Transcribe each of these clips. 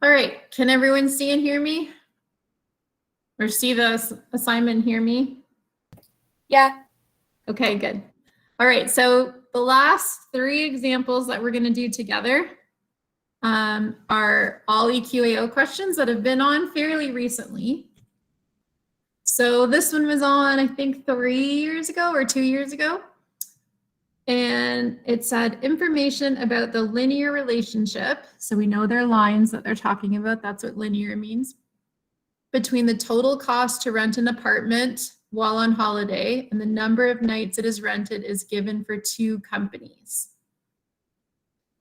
All right, can everyone see and hear me? Or see the assignment and hear me? Yeah. Okay, good. All right, so the last 3 examples that we're going to do together are all EQAO questions that have been on fairly recently. So this one was on, I think, 3 years ago or 2 years ago. And it said information about the linear relationship. So we know they're lines that they're talking about. That's what linear means. Between the total cost to rent an apartment while on holiday and the number of nights it is rented is given for 2 companies.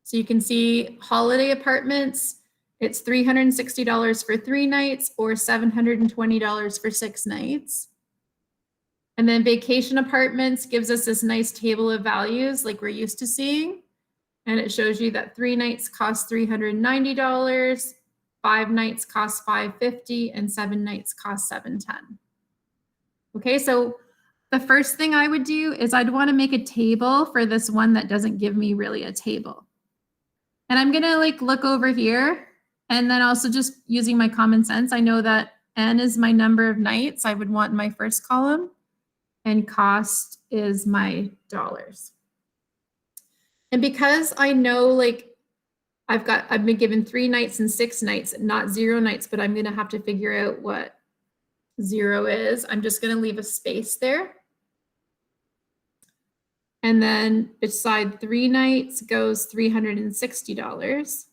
So you can see holiday apartments, it's $360 for 3 nights or $720 for 6 nights. And then vacation apartments gives us this nice table of values like we're used to seeing. And it shows you that 3 nights cost $390, 5 nights cost $550, and 7 nights cost $710. Okay, so the first thing I would do is I'd want to make a table for this one that doesn't give me really a table. And I'm going to look over here, and then also just using my common sense, I know that N is my number of nights I would want in my first column, and cost is my dollars. And because I know I've been given 3 nights and 6 nights, not 0 nights, but I'm going to have to figure out what 0 is. I'm just going to leave a space there. And then beside 3 nights goes $360.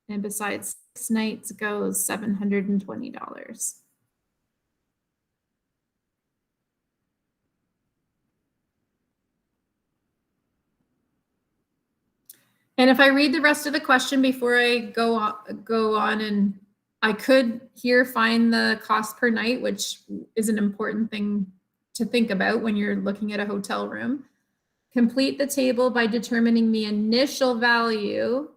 And besides 6 nights goes $720. And if I read the rest of the question before I go on, and I could here find the cost per night, which is an important thing to think about when you're looking at a hotel room. Complete the table by determining the initial value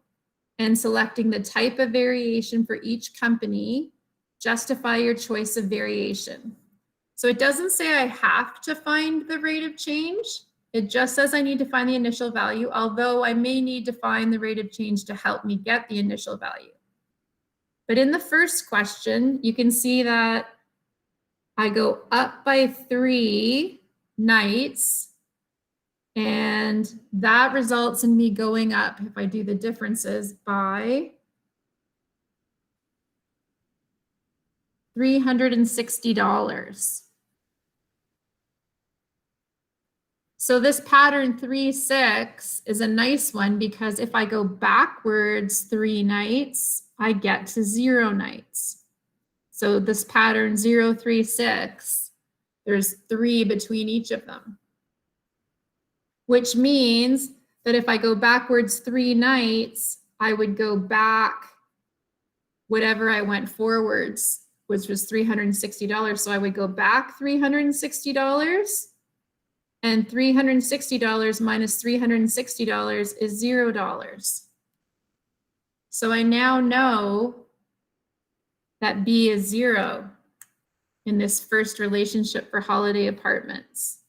and selecting the type of variation for each company. Justify your choice of variation. So it doesn't say I have to find the rate of change. It just says I need to find the initial value, although I may need to find the rate of change to help me get the initial value. But in the first question, you can see that I go up by 3 nights, and that results in me going up, if I do the differences, by $360. So this pattern 3-6 is a nice one because if I go backwards 3 nights, I get to 0 nights. So this pattern 0-3-6, there's 3 between each of them, which means that if I go backwards 3 nights, I would go back whatever I went forwards, which was $360. So I would go back $360. And $360 minus $360 is $0. So I now know that B is 0 in this first relationship for holiday apartments.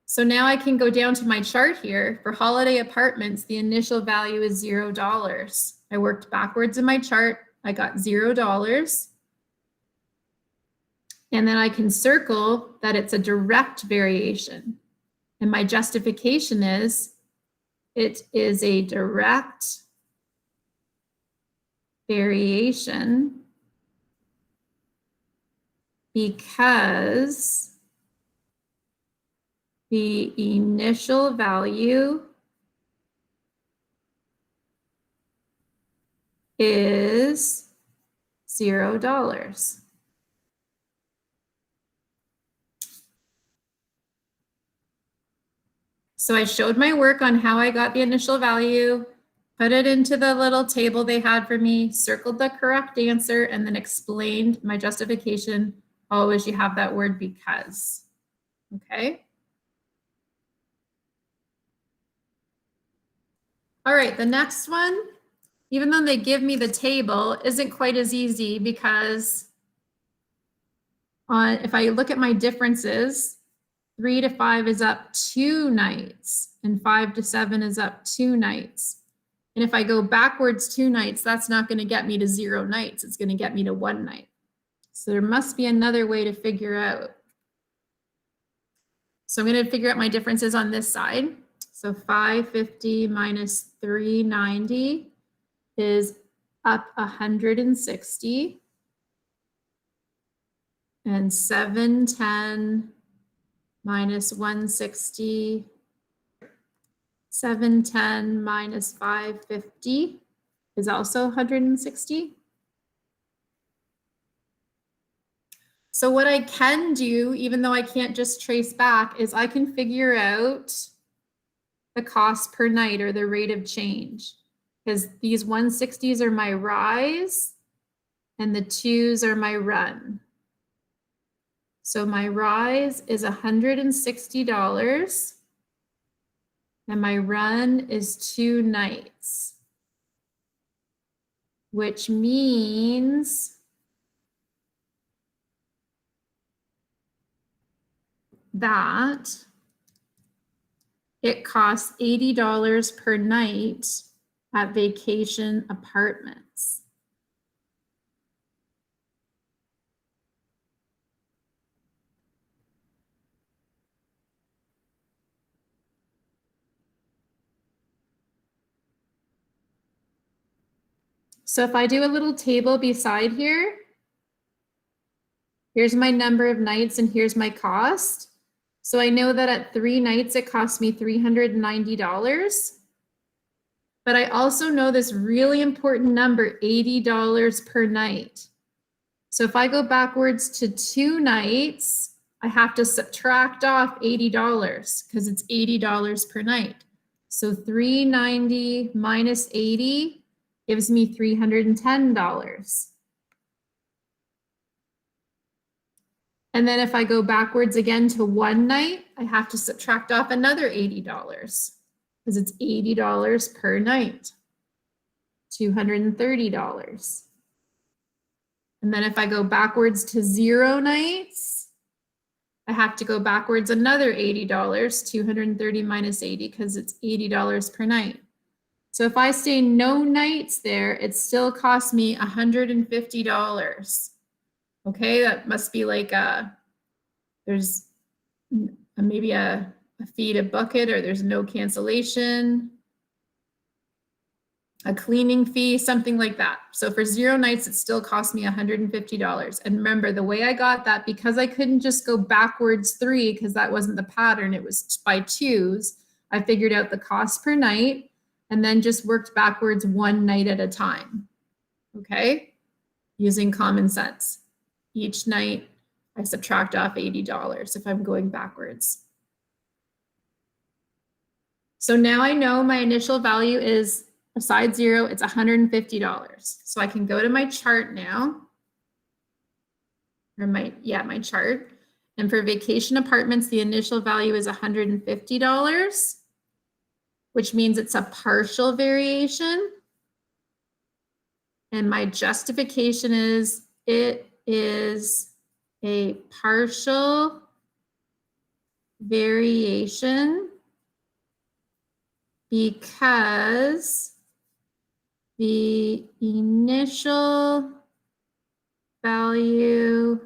So now I can go down to my chart here. For holiday apartments, the initial value is $0. I worked backwards in my chart. I got $0. And then I can circle that it's a direct variation. And my justification is it is a direct variation because the initial value is $0. So I showed my work on how I got the initial value, put it into the little table they had for me, circled the correct answer, and then explained my justification. Always you have that word because. Okay. All right, the next one, even though they give me the table, isn't quite as easy because if I look at my differences, 3 to 5 is up 2 nights, and 5 to 7 is up 2 nights. And if I go backwards 2 nights, that's not going to get me to 0 nights. It's going to get me to 1 night. So there must be another way to figure out. So I'm going to figure out my differences on this side. So 550 minus 390 is up 160. And 710 minus 160, 710 minus 550 is also 160. So what I can do, even though I can't just trace back, is I can figure out the cost per night or the rate of change, because these 160s are my rise and the 2s are my run. So my rise is $160 and my run is 2 nights, which means that it costs $80 per night at Vacation Apartments. So if I do a little table beside here, here's my number of nights and here's my cost. So I know that at 3 nights, it cost me $390. But I also know this really important number, $80 per night. So if I go backwards to 2 nights, I have to subtract off $80 because it's $80 per night. So 390 minus 80 gives me $310. And then if I go backwards again to 1 night, I have to subtract off another $80 because it's $80 per night, $230. And then if I go backwards to 0 nights, I have to go backwards another $80, 230 minus 80, because it's $80 per night. So if I stay no nights there, it still costs me $150. Okay, that must be like there's maybe a fee to book it, or there's no cancellation, a cleaning fee, something like that. So for 0 nights, it still cost me $150. And remember, the way I got that, because I couldn't just go backwards 3, because that wasn't the pattern, it was by 2s, I figured out the cost per night and then just worked backwards 1 night at a time, okay? Using common sense. Each night, I subtract off $80 if I'm going backwards. So now I know my initial value is, aside 0, it's $150. So I can go to my chart now, or my chart. And for Vacation Apartments, the initial value is $150, which means it's a partial variation. And my justification is it is a partial variation because the initial value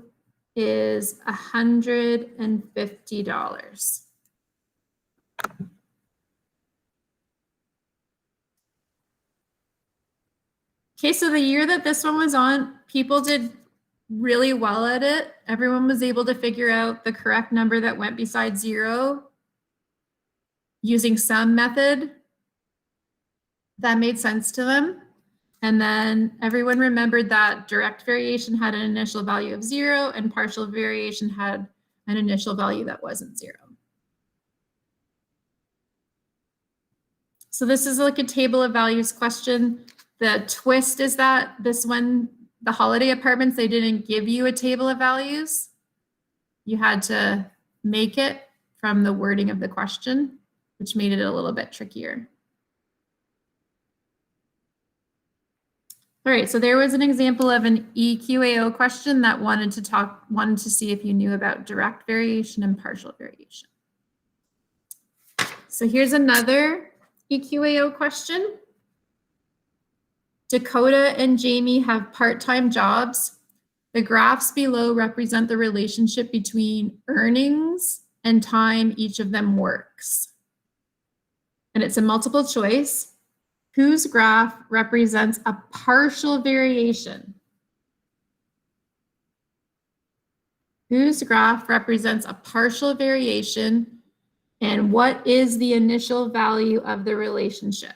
is $150. Okay, so the year that this one was on, people did really well at it. Everyone was able to figure out the correct number that went beside 0 using some method that made sense to them. And then everyone remembered that direct variation had an initial value of 0 and partial variation had an initial value that wasn't 0. So this is like a table of values question. The twist is that this one, the Holiday Apartments, they didn't give you a table of values. You had to make it from the wording of the question, which made it a little bit trickier. All right, so there was an example of an EQAO question that wanted to see if you knew about direct variation and partial variation. So here's another EQAO question. Dakota and Jamie have part-time jobs. The graphs below represent the relationship between earnings and time each of them works. And it's a multiple choice. Whose graph represents a partial variation? Whose graph represents a partial variation, and what is the initial value of the relationship?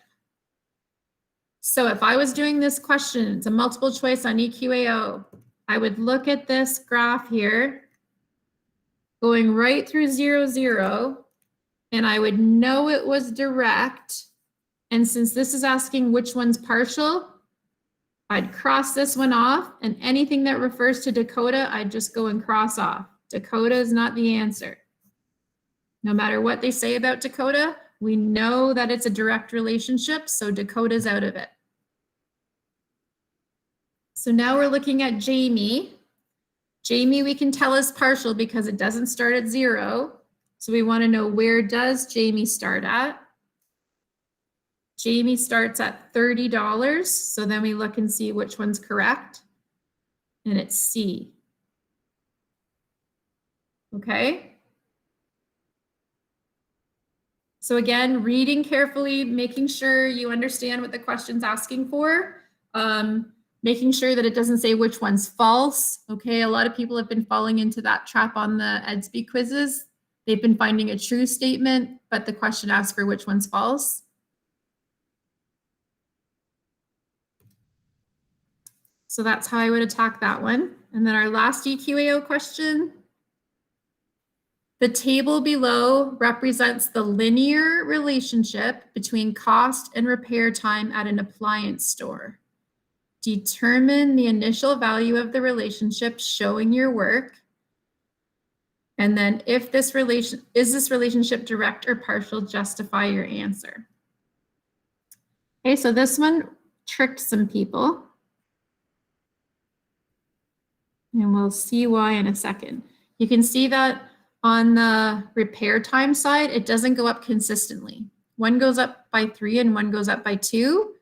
So if I was doing this question, it's a multiple choice on EQAO, I would look at this graph here, going right through 0, 0, and I would know it was direct. And since this is asking which one's partial, I'd cross this one off, and anything that refers to Dakota, I'd just go and cross off. Dakota is not the answer. No matter what they say about Dakota, we know that it's a direct relationship, so Dakota's out of it. So now we're looking at Jamie. Jamie, we can tell is partial because it doesn't start at 0. So we want to know, where does Jamie start at? Jamie starts at $30. So then we look and see which one's correct. And it's C. Okay. So again, reading carefully, making sure you understand what the question's asking for. Making sure that it doesn't say which one's false. Okay, a lot of people have been falling into that trap on the EdSpeak quizzes. They've been finding a true statement, but the question asks for which one's false. So that's how I would attack that one. And then our last EQAO question. The table below represents the linear relationship between cost and repair time at an appliance store. Determine the initial value of the relationship showing your work. And then if this relationship direct or partial, justify your answer. Okay, so this one tricked some people. And we'll see why in a second. You can see that on the repair time side, it doesn't go up consistently. One goes up by 3 and one goes up by 2.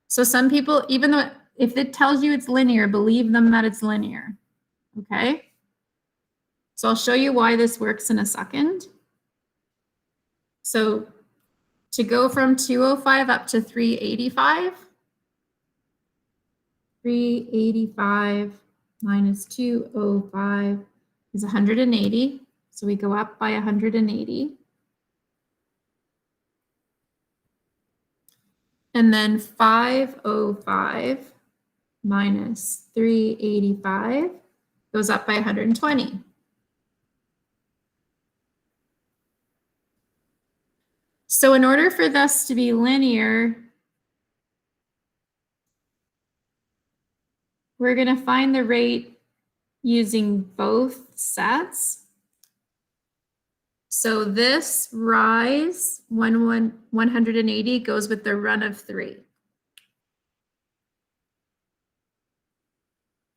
So some people, even though if it tells you it's linear, believe them that it's linear. Okay. So I'll show you why this works in a second. So to go from 205 up to 385, 385 minus 205 is 180. So we go up by 180. And then 505 minus 385 goes up by 120. So in order for this to be linear, we're going to find the rate using both sets. So this rise, 180, goes with the run of 3.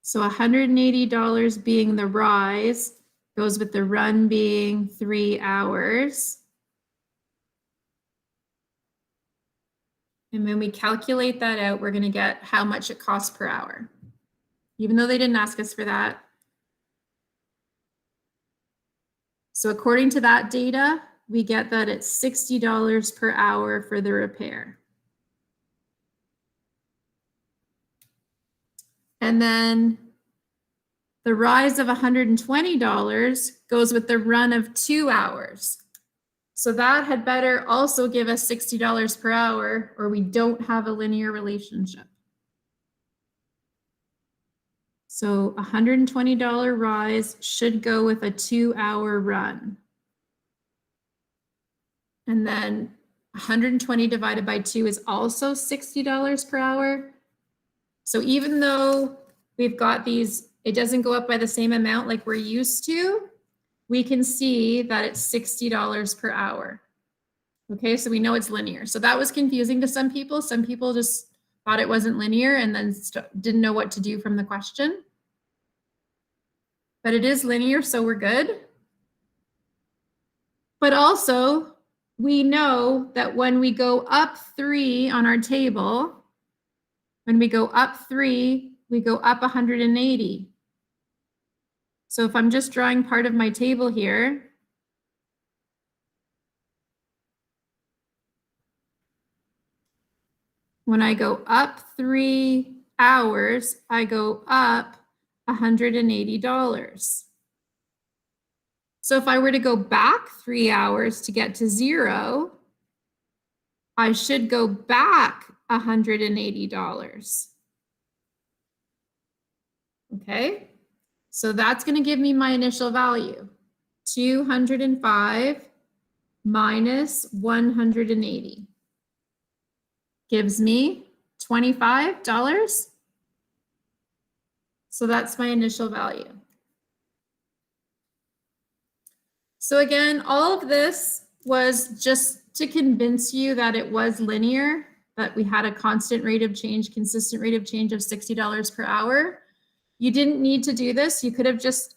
So $180 being the rise goes with the run being 3 hours. And when we calculate that out, we're going to get how much it costs per hour, even though they didn't ask us for that. So according to that data, we get that it's $60 per hour for the repair. And then the rise of $120 goes with the run of 2 hours. So that had better also give us $60 per hour, or we don't have a linear relationship. So $120 rise should go with a 2-hour run. And then 120 divided by 2 is also $60 per hour. So even though we've got these, it doesn't go up by the same amount like we're used to, we can see that it's $60 per hour. Okay, so we know it's linear. So that was confusing to some people. Some people just thought it wasn't linear and then didn't know what to do from the question. But it is linear, so we're good. But also, we know that when we go up 3 on our table, When we go up 3, we go up 180. So if I'm just drawing part of my table here, when I go up 3 hours, I go up $180. So if I were to go back 3 hours to get to 0, I should go back $180. Okay, so that's going to give me my initial value. 205 minus 180 gives me $25. So that's my initial value. So again, all of this was just to convince you that it was linear, that we had a constant rate of change, consistent rate of change of $60 per hour. You didn't need to do this. You could have just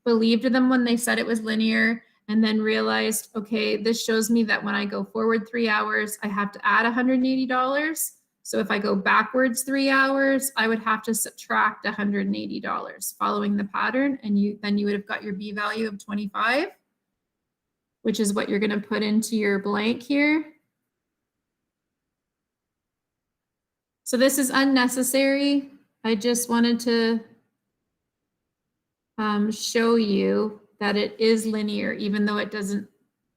believed them when they said it was linear and then realized, okay, this shows me that when I go forward 3 hours, I have to add $180. So if I go backwards 3 hours, I would have to subtract $180 following the pattern, and then you would have got your B value of 25, which is what you're going to put into your blank here. So this is unnecessary. I just wanted to show you that it is linear, even though it doesn't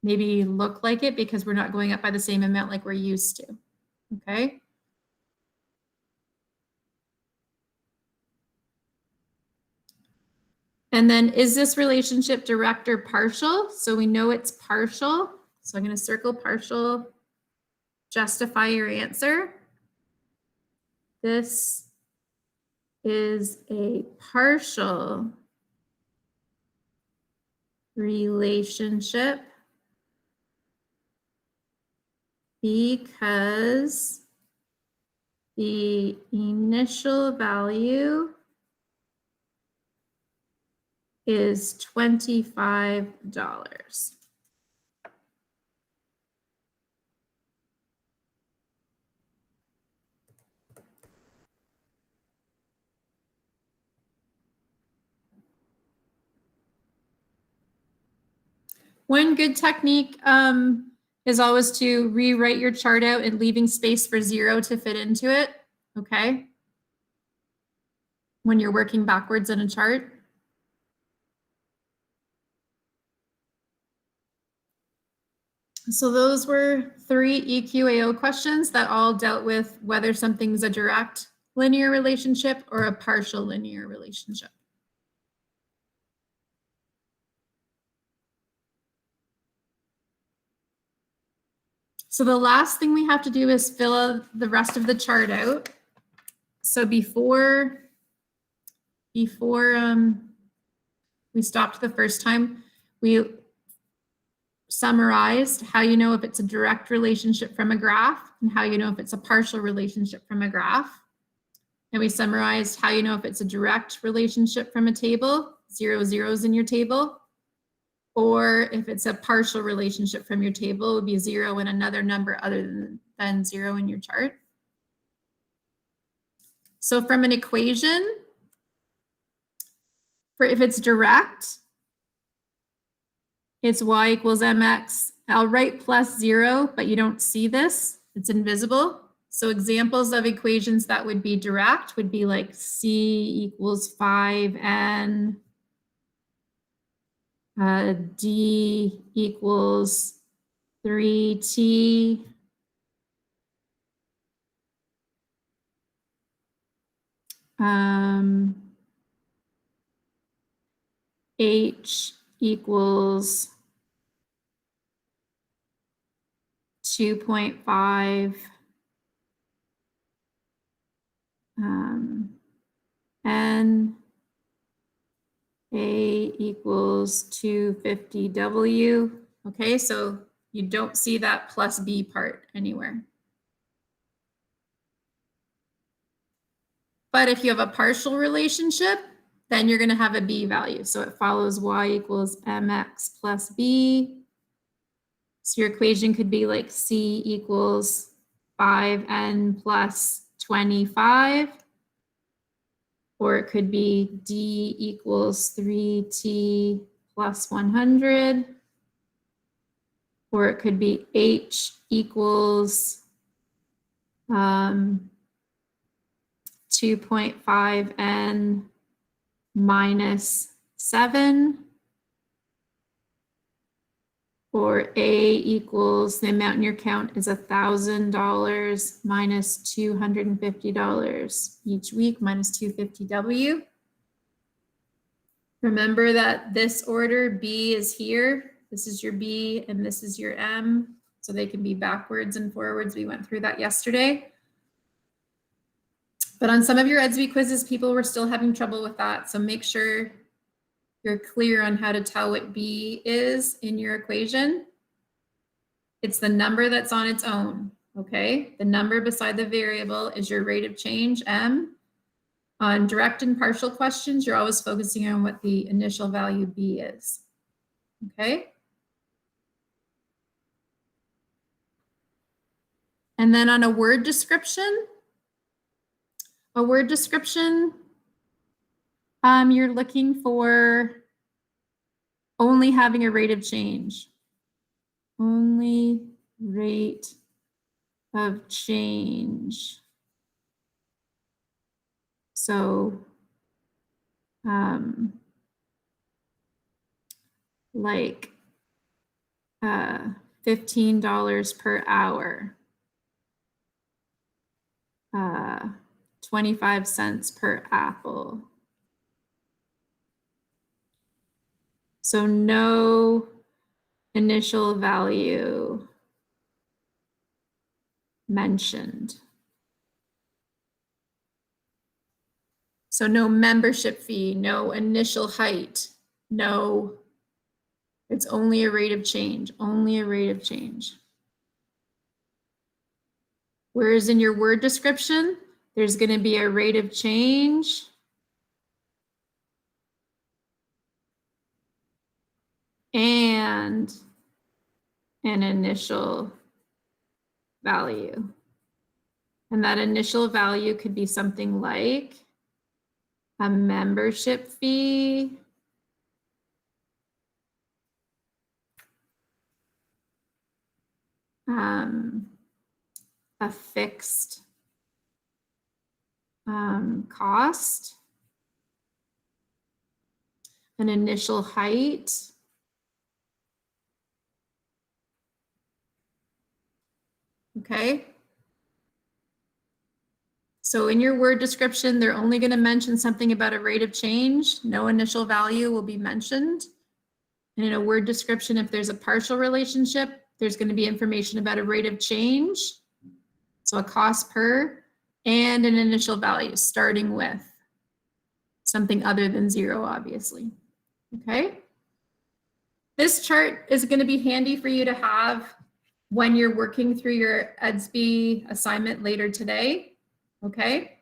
maybe look like it because we're not going up by the same amount like we're used to. Okay. And then is this relationship direct or partial? So we know it's partial. So I'm going to circle partial, justify your answer. This is a partial relationship because the initial value is $25. One good technique is always to rewrite your chart out and leaving space for 0 to fit into it, okay? When you're working backwards in a chart. So those were 3 EQAO questions that all dealt with whether something's a direct linear relationship or a partial linear relationship. So the last thing we have to do is fill the rest of the chart out. So before we stopped the first time, we summarized how you know if it's a direct relationship from a graph and how you know if it's a partial relationship from a graph. And we summarized how you know if it's a direct relationship from a table, 0 zeros in your table, or if it's a partial relationship from your table, it would be 0 and another number other than 0 in your chart. So from an equation, if it's direct, it's y equals mx. I'll write plus 0, but you don't see this. It's invisible. So examples of equations that would be direct would be like c equals 5n, d equals 3t, h equals 2.5, n, a equals 250w. Okay, so you don't see that plus b part anywhere. But if you have a partial relationship, then you're going to have a b value. So it follows y equals mx plus b. So your equation could be like c equals 5n plus 25, or it could be D equals 3T plus 100, or it could be H equals 2.5N minus 7, or A equals the amount in your account is $1,000 minus $250 each week minus 250W. Remember that this order, B is here. This is your B and this is your M. So they can be backwards and forwards. We went through that yesterday. But on some of your EDSB quizzes, people were still having trouble with that. So make sure you're clear on how to tell what B is in your equation. It's the number that's on its own, okay? The number beside the variable is your rate of change, M. On direct and partial questions, you're always focusing on what the initial value B is, okay? And then on a word description, you're looking for only having a rate of change. Only rate of change. So like $15 per hour, 25 cents per apple. So no initial value mentioned. So no membership fee, no initial height, no, it's only a rate of change, only a rate of change. Whereas in your word description, there's going to be a rate of change and an initial value. And that initial value could be something like a membership fee, a fixed cost, an initial height, okay? So in your word description, they're only going to mention something about a rate of change. No initial value will be mentioned. And in a word description, if there's a partial relationship, there's going to be information about a rate of change, so a cost per, and an initial value starting with something other than 0, obviously. Okay. This chart is going to be handy for you to have when you're working through your EDSB assignment later today. Okay.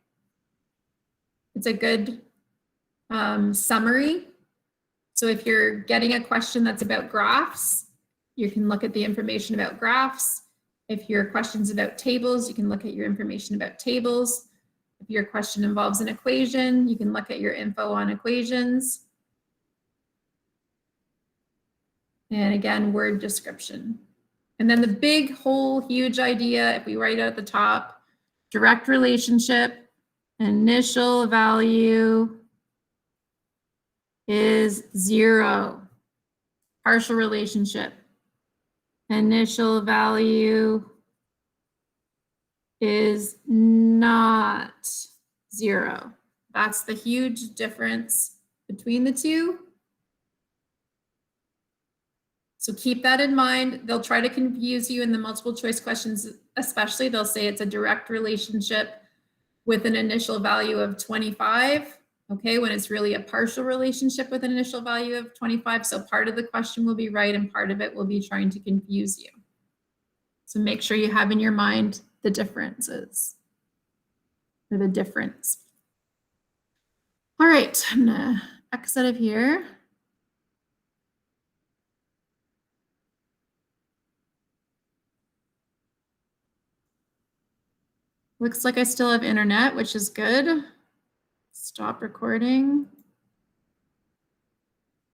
It's a good summary. So if you're getting a question that's about graphs, you can look at the information about graphs. If your question's about tables, you can look at your information about tables. If your question involves an equation, you can look at your info on equations. And again, word description. And then the big, whole, huge idea, if we write out at the top, direct relationship, initial value is 0. Partial relationship, initial value is not 0. That's the huge difference between the two. So keep that in mind. They'll try to confuse you in the multiple choice questions, especially they'll say it's a direct relationship with an initial value of 25, okay, when it's really a partial relationship with an initial value of 25. So part of the question will be right and part of it will be trying to confuse you. So make sure you have in your mind the differences, or the difference. All right, I'm gonna exit out of here. Looks like I still have internet, which is good. Stop recording.